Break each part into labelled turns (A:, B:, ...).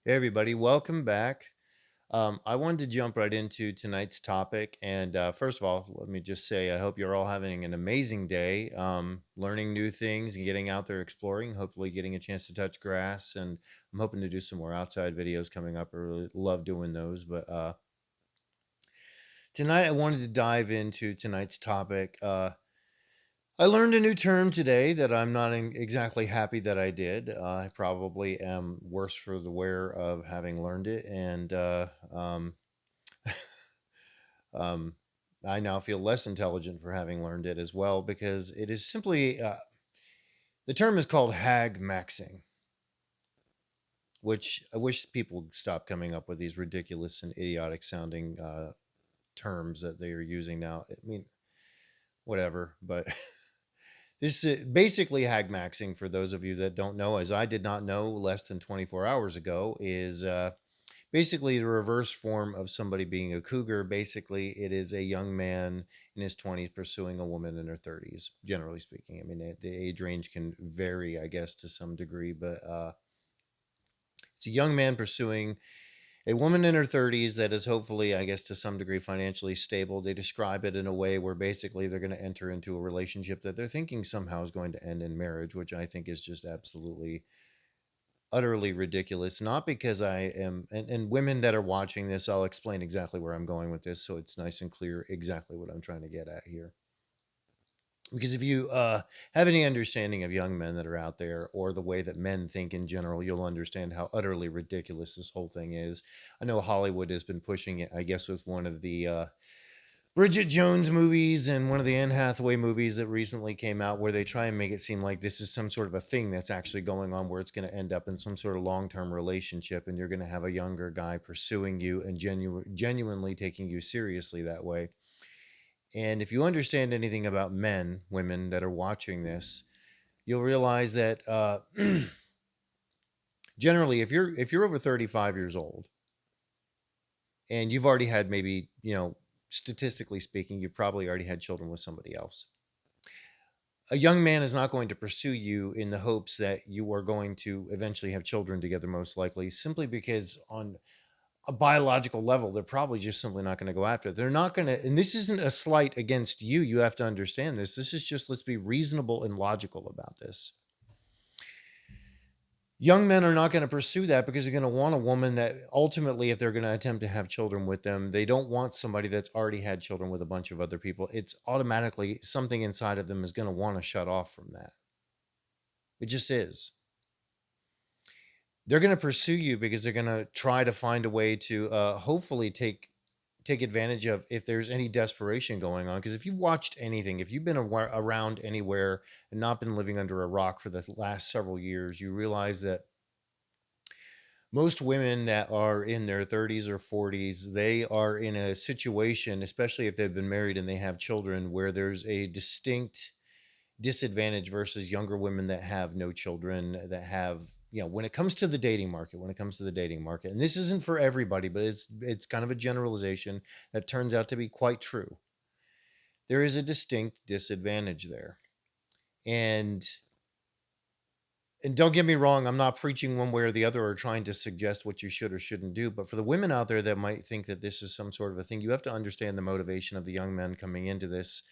A: Hey everybody, welcome back. I wanted to jump right into tonight's topic. And first of all, let me just say I hope you're all having an amazing day, learning new things and getting out there exploring, hopefully getting a chance to touch grass. And I'm hoping to do some more outside videos coming up. I really love doing those. But tonight I wanted to dive into tonight's topic. I learned a new term today that I'm not exactly happy that I did. I probably am worse for the wear of having learned it. And Um, I now feel less intelligent for having learned it as well because it is simply the term is called hagmaxing, which I wish people would stop coming up with these ridiculous and idiotic sounding terms that they are using now. I mean, whatever, but this is basically hagmaxing for those of you that don't know, as I did not know less than 24 hours ago, is basically the reverse form of somebody being a cougar. Basically, it is a young man in his 20s pursuing a woman in her 30s, generally speaking. I mean, the age range can vary, I guess, to some degree, but it's a young man pursuing a woman in her 30s that is hopefully, I guess, to some degree financially stable. They describe it in a way where basically they're going to enter into a relationship that they're thinking somehow is going to end in marriage, which I think is just absolutely utterly ridiculous. Not because I am, and women that are watching this, I'll explain exactly where I'm going with this so it's nice and clear exactly what I'm trying to get at here. Because if you have any understanding of young men that are out there or the way that men think in general, you'll understand how utterly ridiculous this whole thing is. I know Hollywood has been pushing it, I guess, with one of the Bridget Jones movies and one of the Anne Hathaway movies that recently came out, where they try and make it seem like this is some sort of a thing that's actually going on, where it's going to end up in some sort of long-term relationship and you're going to have a younger guy pursuing you and genuinely taking you seriously that way. And if you understand anything about men, women that are watching this, you'll realize that generally, if you're over 35 years old and you've already had, maybe, statistically speaking, you've probably already had children with somebody else. A young man is not going to pursue you in the hopes that you are going to eventually have children together, most likely, simply because on a biological level, they're probably just simply not going to go after it. They're not going to, and this isn't a slight against you. You have to understand this. This is just, let's be reasonable and logical about this. Young men are not going to pursue that because they're going to want a woman that ultimately, if they're going to attempt to have children with them, they don't want somebody that's already had children with a bunch of other people. It's automatically something inside of them is going to want to shut off from that. It just is. They're going to pursue you because they're going to try to find a way to hopefully take advantage of if there's any desperation going on. Because if you've watched anything, if you've been around anywhere and not been living under a rock for the last several years, you realize that most women that are in their 30s or 40s, they are in a situation, especially if they've been married and they have children, where there's a distinct disadvantage versus younger women that have no children, that have, when it comes to the dating market, and this isn't for everybody, but it's kind of a generalization that turns out to be quite true. There is a distinct disadvantage there. And and don't get me wrong, I'm not preaching one way or the other or trying to suggest what you should or shouldn't do. But for the women out there that might think that this is some sort of a thing, you have to understand the motivation of the young men coming into this.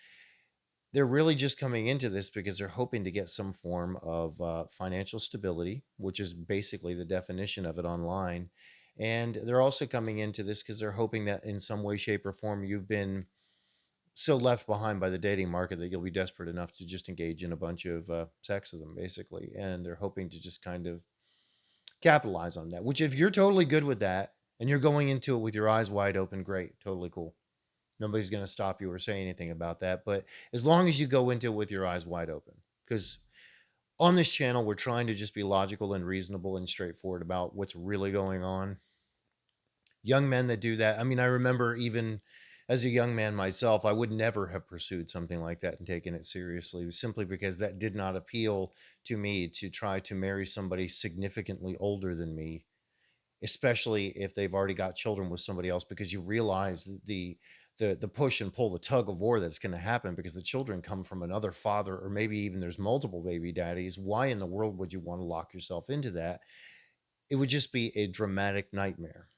A: They're really just coming into this because they're hoping to get some form of financial stability, which is basically the definition of it online. And they're also coming into this because they're hoping that in some way, shape, or form, you've been so left behind by the dating market that you'll be desperate enough to just engage in a bunch of sex with them, basically. And they're hoping to just kind of capitalize on that, which, if you're totally good with that and you're going into it with your eyes wide open, great, totally cool. Nobody's going to stop you or say anything about that. But as long as you go into it with your eyes wide open, because on this channel, we're trying to just be logical and reasonable and straightforward about what's really going on. Young men that do that, I mean, I remember even as a young man myself, I would never have pursued something like that and taken it seriously, simply because that did not appeal to me, to try to marry somebody significantly older than me, especially if they've already got children with somebody else, because you realize the push and pull, the tug of war that's going to happen, because the children come from another father, or maybe even there's multiple baby daddies. Why in the world would you want to lock yourself into that? it would just be a dramatic nightmare.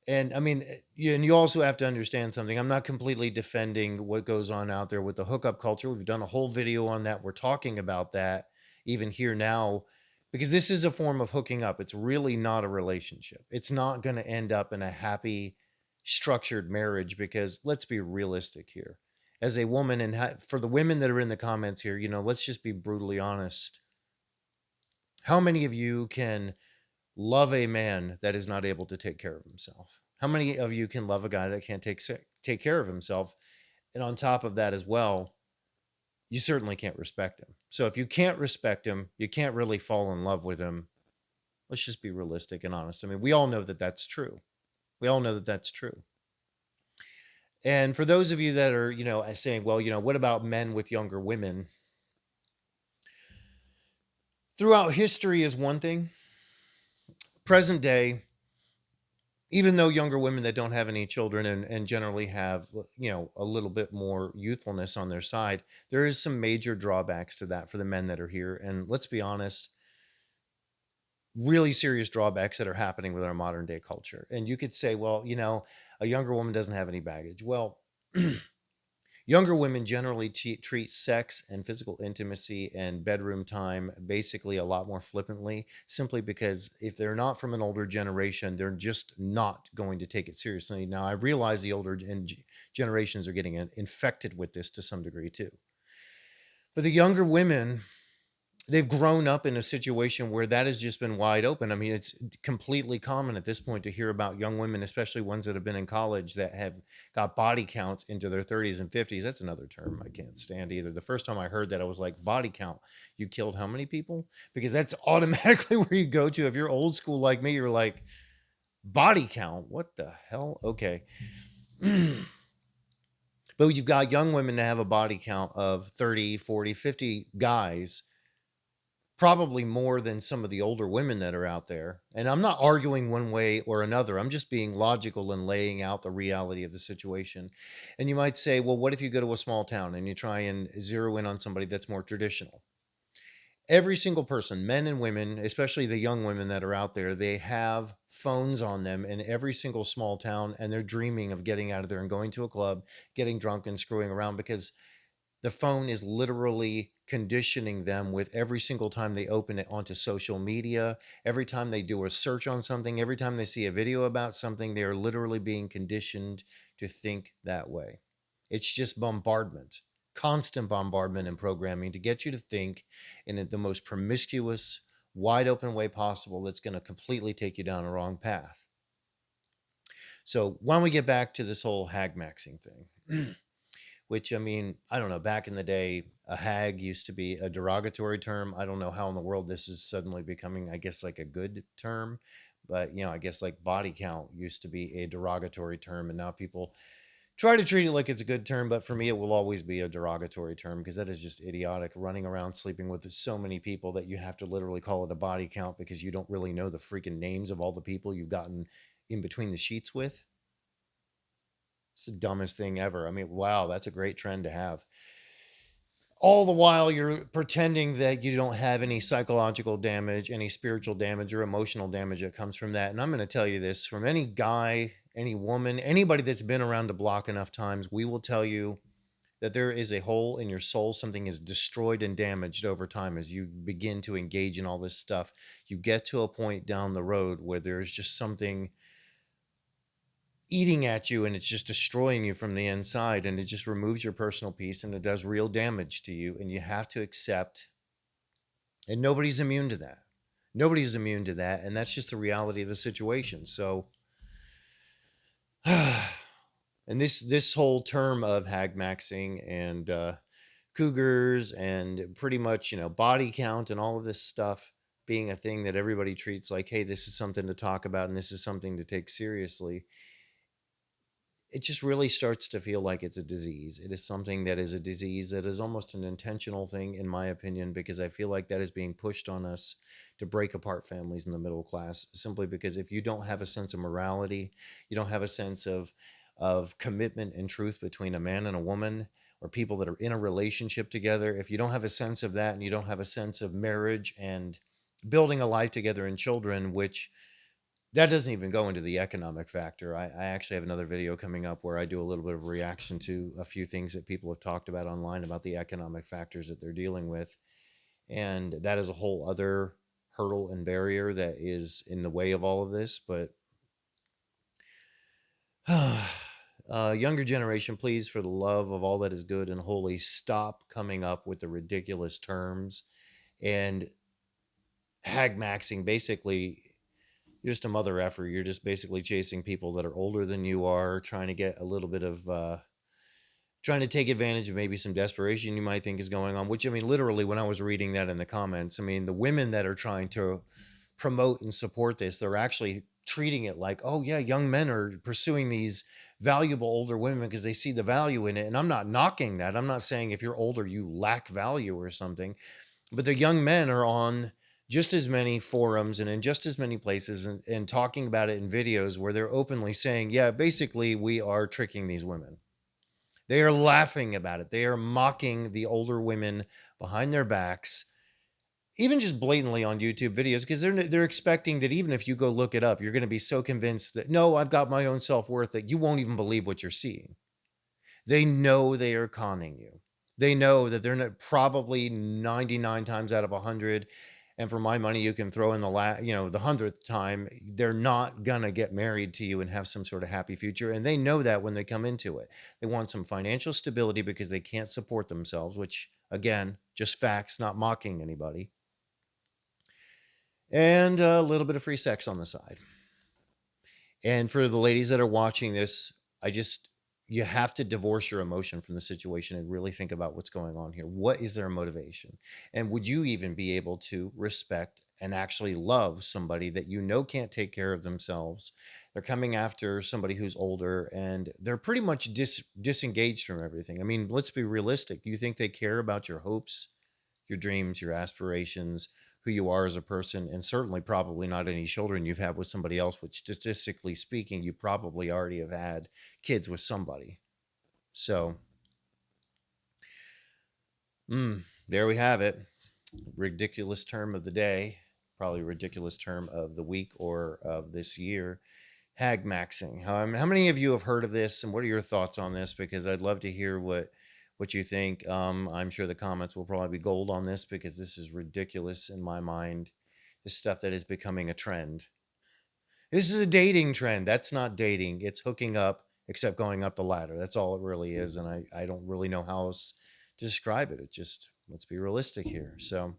A: And I mean, and you also have to understand something. I'm not completely defending what goes on out there with the hookup culture. We've done a whole video on that. We're talking about that even here now, because this is a form of hooking up. It's really not a relationship. It's not going to end up in a happy, structured marriage, because let's be realistic here. As a woman, and for the women that are in the comments here, let's just be brutally honest. How many of you can love a man that is not able to take care of himself? How many of you can love a guy that can't take care of himself? And on top of that as well, you certainly can't respect him. So if you can't respect him, you can't really fall in love with him. Let's just be realistic and honest. I mean, we all know that that's true. We all know that that's true. And for those of you that are, saying, well, what about men with younger women? Throughout history is one thing. Present day, even though younger women that don't have any children and generally have, a little bit more youthfulness on their side, there is some major drawbacks to that for the men that are here. And let's be honest, really serious drawbacks that are happening with our modern day culture. And you could say, well, a younger woman doesn't have any baggage. Well, younger women generally treat sex and physical intimacy and bedroom time basically a lot more flippantly, simply because if they're not from an older generation, they're just not going to take it seriously. Now, I realize the older generations are getting infected with this to some degree too. But the younger women, they've grown up in a situation where that has just been wide open. I mean, it's completely common at this point to hear about young women, especially ones that have been in college, that have got body counts into their 30s and 50s. That's another term I can't stand either. The first time I heard that, I was like, body count. You killed how many people? Because that's automatically where you go to. If you're old school like me, you're like, body count? What the hell? Okay. But you've got young women that have a body count of 30, 40, 50 guys, probably more than some of the older women that are out there. And I'm not arguing one way or another. I'm just being logical and laying out the reality of the situation. And you might say, well, what if you go to a small town and you try and zero in on somebody that's more traditional? Every single person, men and women, especially the young women that are out there, they have phones on them in every single small town, and they're dreaming of getting out of there and going to a club, getting drunk and screwing around, because the phone is literally conditioning them with every single time they open it onto social media, every time they do a search on something, every time they see a video about something, they are literally being conditioned to think that way. It's just bombardment, constant bombardment and programming to get you to think in the most promiscuous, wide open way possible that's going to completely take you down a wrong path. So why don't we get back to this whole hagmaxing thing? Which, I mean, I don't know, back in the day, a hag used to be a derogatory term. I don't know how in the world this is suddenly becoming, I guess, like a good term. But, I guess like body count used to be a derogatory term. And now people try to treat it like it's a good term. But for me, it will always be a derogatory term, because that is just idiotic, running around sleeping with so many people that you have to literally call it a body count because you don't really know the freaking names of all the people you've gotten in between the sheets with. It's the dumbest thing ever. I mean, wow, that's a great trend to have. All the while you're pretending that you don't have any psychological damage, any spiritual damage, or emotional damage that comes from that. And I'm going to tell you this from any guy, any woman, anybody that's been around the block enough times, we will tell you that there is a hole in your soul. Something is destroyed and damaged over time as you begin to engage in all this stuff. You get to a point down the road where there's just something eating at you, and it's just destroying you from the inside, and it just removes your personal peace, and it does real damage to you, and you have to accept. And nobody's immune to that. Nobody's immune to that, and that's just the reality of the situation. So and this whole term of hagmaxing and cougars and pretty much body count and all of this stuff being a thing that everybody treats like, hey, this is something to talk about and this is something to take seriously, it just really starts to feel like it's a disease. It is something that is a disease that is almost an intentional thing, in my opinion, because I feel like that is being pushed on us to break apart families in the middle class, simply because if you don't have a sense of morality, you don't have a sense of commitment and truth between a man and a woman, or people that are in a relationship together, if you don't have a sense of that and you don't have a sense of marriage and building a life together and children, which that doesn't even go into the economic factor. I actually have another video coming up where I do a little bit of a reaction to a few things that people have talked about online about the economic factors that they're dealing with. And that is a whole other hurdle and barrier that is in the way of all of this. But younger generation, please, for the love of all that is good and holy, stop coming up with the ridiculous terms and hagmaxing. Basically, you're just a mother effer. You're just basically chasing people that are older than you are, trying to get a little bit of trying to take advantage of maybe some desperation you might think is going on. Which, I mean, literally, when I was reading that in the comments, I mean, the women that are trying to promote and support this, they're actually treating it like, oh yeah, young men are pursuing these valuable older women because they see the value in it. And I'm not knocking that. I'm not saying if you're older you lack value or something, but the young men are on just as many forums and in just as many places and talking about it in videos where they're openly saying, yeah, basically we are tricking these women. They are laughing about it. They are mocking the older women behind their backs, even just blatantly on YouTube videos, because they're expecting that even if you go look it up, you're going to be so convinced that no, I've got my own self-worth, that you won't even believe what you're seeing. They know they are conning you. They know that they're not, probably 99 times out of 100, and for my money you can throw in the 100th time, they're not gonna get married to you and have some sort of happy future. And they know that when they come into it. They want some financial stability because they can't support themselves, which again, just facts, not mocking anybody, and a little bit of free sex on the side. And for the ladies that are watching this, I just, you have to divorce your emotion from the situation and really think about what's going on here. What is their motivation? And would you even be able to respect and actually love somebody that you know can't take care of themselves? They're coming after somebody who's older and they're pretty much disengaged from everything. I mean, let's be realistic. Do you think they care about your hopes, your dreams, your aspirations, who you are as a person, and certainly probably not any children you've had with somebody else, which statistically speaking, you probably already have had kids with somebody. So, there we have it. Ridiculous term of the day, probably ridiculous term of the week or of this year. Hagmaxing. How many of you have heard of this, and what are your thoughts on this? Because I'd love to hear what you think. I'm sure the comments will probably be gold on this because this is ridiculous in my mind. This stuff that is becoming a trend. This is a dating trend. That's not dating. It's hooking up, except going up the ladder. That's all it really is. And I don't really know how else to describe it. It just, let's be realistic here. So,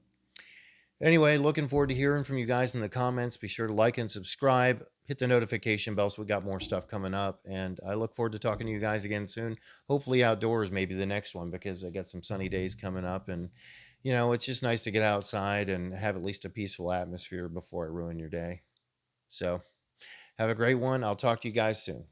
A: anyway, looking forward to hearing from you guys in the comments. Be sure to like and subscribe. Hit the notification bell so we got more stuff coming up. And I look forward to talking to you guys again soon. Hopefully outdoors, maybe the next one, because I got some sunny days coming up. And, it's just nice to get outside and have at least a peaceful atmosphere before I ruin your day. So have a great one. I'll talk to you guys soon.